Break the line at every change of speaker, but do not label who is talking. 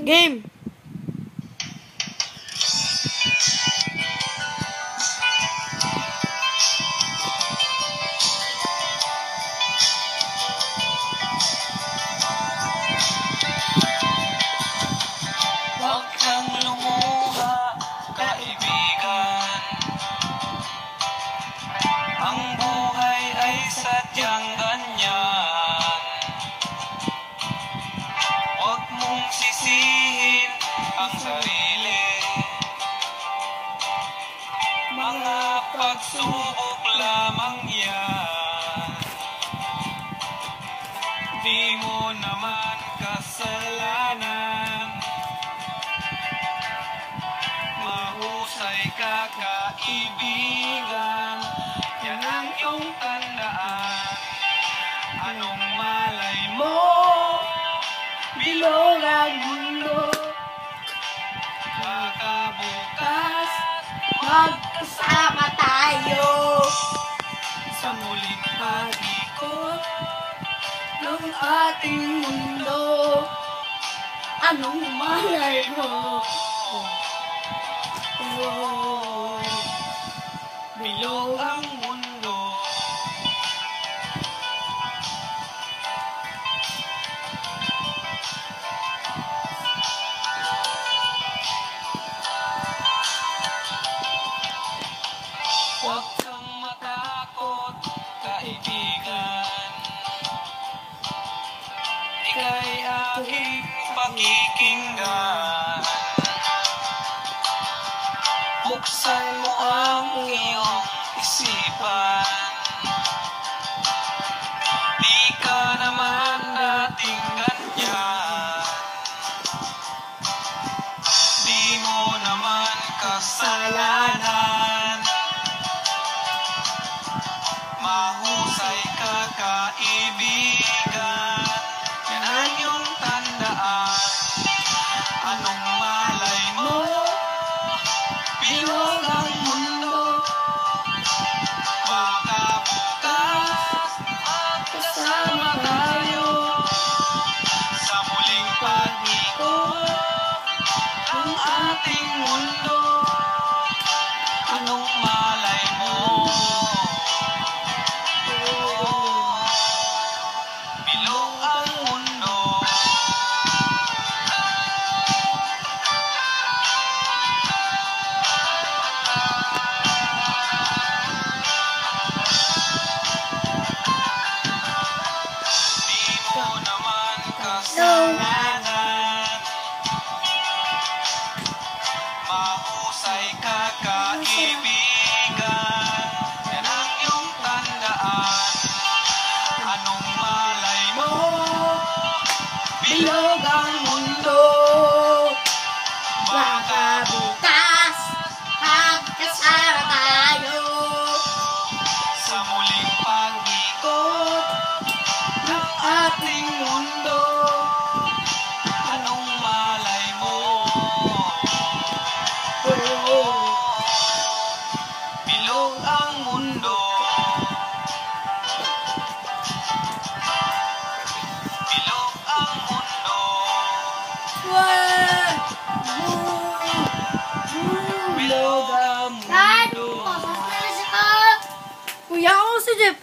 Game!
Huwag kang lumuha, kaibigan. Ang buhay ay sadyang ganyan. Huwag mong sisihin ang sarili. Mga pagsubok lamang yan. Di mo naman kasalanan. Mahusay ka, kaibigan. Yan ang iyong tandaan. Anong malay mo?
Bilog ang mundo.
Baka bukas
Magkasama tayo
sa muling pag-ikot
ng ating mundo. Anong malay mo? Oh,
bilog ang mundo. Huwag kang matakot, kaibigan. Ika'y aking pakikinggan. Buksan mo ang iyong isipan. Di ka naman dating ganyan. Di mo naman kasalanan. Mahusay ka, kaibigan. Yan ang iyong tandaan. Anong malay mo? Bilog ang mundo. Baka bukas magkasama tayo sa muling pag-ikot ng ating mundo. Anong malay mo? Bilog ang mundo. Di mo naman kasalanan. Mahusay ka, kaibigan. Yan ang iyong tandaan. Anong malay mo?
bilog ang mundo. Baka bukas magkasama tayo
Sa muling pag-ikot ng ating mundo. Anong malay mo? Bilog ang mundo. Bilog ang mundo. Bilog ang mundo.
Kuya, ako si Jeff.